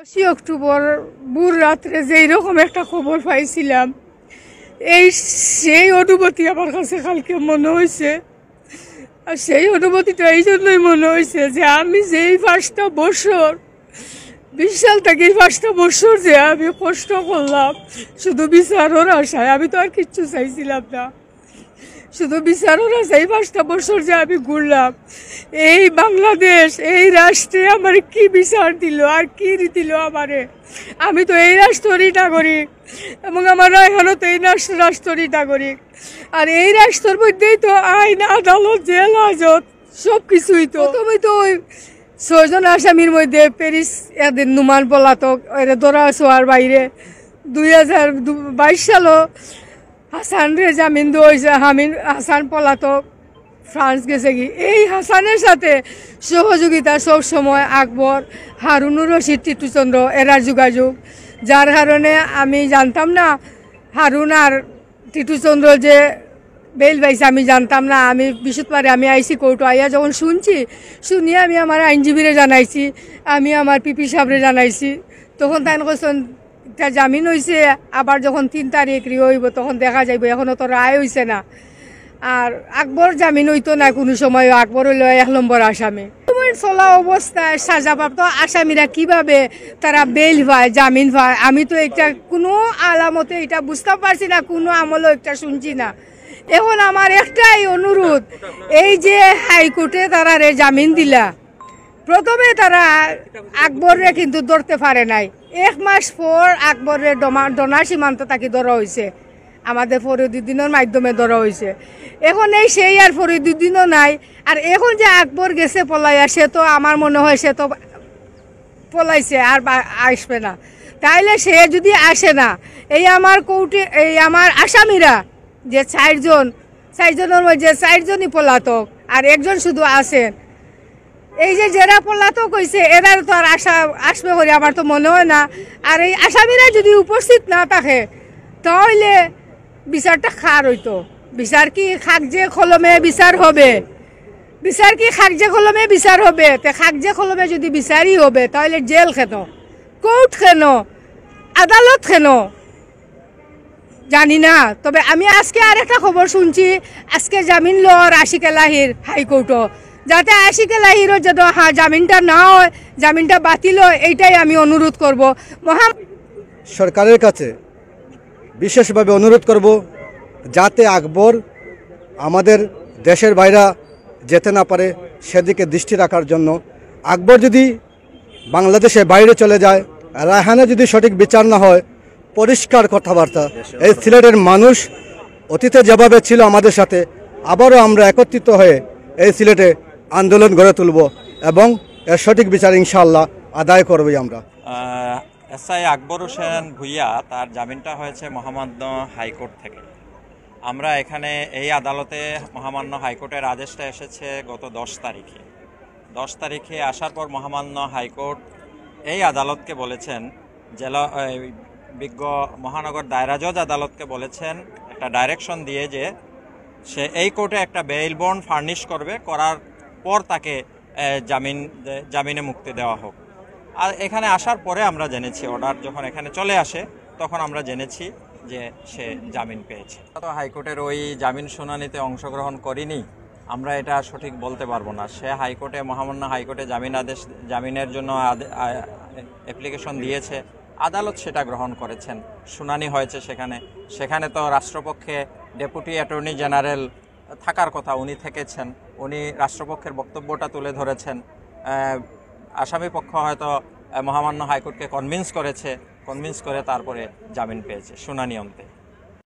10 October ভোর রাত্রে যেই রকম একটা খবর পাইছিলাম, সেই অনুভূতি আমার কাছে কালকে মনে হয়েছে। আর সেই অনুভূতিটা এই জন্যই মনে হয়েছে যে আমি যেই 5টা বছর 20 সাল থেকে 5টা বছর যে আমি কষ্ট করলাম শুধু বিচারের আশায়, আমি তো আর কিচ্ছু চাইছিলাম না, শুধু বিচারের আশায় 5টা বছর যে আমি ঘুরলাম। এই বাংলাদেশ, এই রাষ্ট্রে আমার কি বিচার দিল আর কি দিল আমারে? আমি তো এই রাষ্ট্রেরই নাগরিক এবং আমার এখনও তো এই রাষ্ট্রেরই নাগরিক। আর এই রাষ্ট্রের মধ্যেই তো আইন, আদালত, জেল, হাজত সব কিছুই তো। প্রথমে তো ওই 6 জন আসামির মধ্যে প্যারিস এদের নুমান পলাতক এরা ধরা ছোঁয়ার বাইরে 2022 সালও হাসান রে জামিন দেওয়া হয়েছে। হাসান পলাতক ফ্রান্স গেছে কি। এই হাসানের সাথে সহযোগিতা সব সময় আকবর, হারুনুর রশিদ, টিটুচন্দ্র এরার যোগাযোগ, যার কারণে আমি জানতাম না হারুন আর টিটুচন্দ্র যে বেল পাইছে, আমি জানতাম না। আমি বৃহস্পতিবারে আমি আইসি কোর্ট আইয়া যখন শুনিয়ে আমি আমার আইনজীবীরে জানাইছি, আমি আমার পিপি সাহেবরে জানাইছি। তখন তাই কৈছেন এটা জামিন হয়েছে, আবার যখন 3 তারিখ হইব তখন দেখা যাইব, এখনও তো রায় হয়েছে না। আর আকবর জামিন হইতো না কোনো সময়, আকবর হইল 1 নম্বর আসামি। চলা অবস্থায় সাজাপ্রাপ্ত আসামিরা কিভাবে তারা বেল পায়, জামিন পায়, আমি তো এটা কোনো আলামতে এটা বুঝতে পারছি না, কোনো আমলও একটা শুনছি না। এখন আমার একটাই অনুরোধ, এই যে হাইকোর্টে তারা জামিন দিলা, প্রথমে তারা আকবরে কিন্তু ধরতে পারে নাই। 1 মাস পর আকবরের ডোনা সীমান্ত তাকে ধরা হয়েছে, আমাদের ফরিদুদ্দিনের মাধ্যমে ধরা হয়েছে। এখন সেই আর ফরিদুদ্দিনও নাই। আর এখন যে আকবর গেছে পলাইয়া, সে তো আমার মনে হয় সে তো পলাইছে আর আসবে না। তাইলে সে যদি আসে না, এই আমার কোর্টে এই আমার আসামিরা যে 4জনের মধ্যে 4 জনই পলাতক আর 1 জন শুধু আছেন। এই যে যারা পলাতক হয়েছে এরা তো আর আসবে করে আমার তো মনে হয় না। আর এই আসামিরা যদি উপস্থিত না থাকে তাহলে বিচারটা খার হইতো। বিচার কি খাকজে কলমে বিচার হবে? বিচার কি খাকজে কলমে বিচার হবে? তে খাকজে কলমে যদি বিচারই হবে তাহলে জেল কেন, কোর্ট কেন, আদালত কেন জানি না। তবে আমি আজকে আর একটা খবর শুনছি, আজকে জামিন লওয়ার আশিক এলাহির হাইকোর্টও, যাতে আশিক এলাহিরও যেন জামিনটা না হয়, জামিনটা বাতিল হয়, এইটাই আমি অনুরোধ করব। সরকারের কাছে বিশেষভাবে অনুরোধ করব যাতে আকবর আমাদের দেশের বাইরে যেতে না পারে সেদিকে দৃষ্টি রাখার জন্য। আকবর যদি বাংলাদেশের বাইরে চলে যায়, রায়হানে যদি সঠিক বিচার না হয়, পরিষ্কার কথাবার্তা, এই সিলেটের মানুষ অতীতে যেভাবে ছিল আমাদের সাথে, আবারও আমরা একত্রিত হয়ে এই সিলেটে আন্দোলন গড়ে তুলব এবং এর সঠিক বিচার ইনশাআল্লাহ আদায় করবই আমরা। এসআই আকবর হোসেন ভূঁইয়া তার জামিনটা হয়েছে মহামান্য হাইকোর্ট থেকে। আমরা এখানে এই আদালতে মহামান্য হাইকোর্টের আদেশটা এসেছে গত 10 তারিখে। 10 তারিখে আসার পর মহামান্য হাইকোর্ট এই আদালতকে বলেছেন, জেলা বিজ্ঞ মহানগর দায়রা জজ আদালতকে বলেছেন একটা ডাইরেকশন দিয়ে যে সে এই কোর্টে একটা বেইল বন্ড ফার্নিশ করবে, করার পর তাকে জামিনে মুক্তি দেওয়া হোক। আর এখানে আসার পরে আমরা জেনেছি, অর্ডার যখন এখানে চলে আসে তখন আমরা জেনেছি যে সে জামিন পেয়েছে। তো হাইকোর্টের ওই জামিন শুনানিতে অংশগ্রহণ করিনি, আমরা এটা সঠিক বলতে পারবো না। সে হাইকোর্টে মহামান্য হাইকোর্টে জামিনের জন্য অ্যাপ্লিকেশন দিয়েছে, আদালত সেটা গ্রহণ করেছেন, শুনানি হয়েছে সেখানে তো রাষ্ট্রপক্ষে ডেপুটি অ্যাটর্নি জেনারেল থাকার কথা, উনি থেকেছেন, উনি রাষ্ট্রপক্ষের বক্তব্যটা তুলে ধরেছেন। আসামি পক্ষ হয়তো মহামান্য হাইকোর্টকে কনভিন্স করে তারপরে জামিন পেয়েছে শুনানি অন্তে।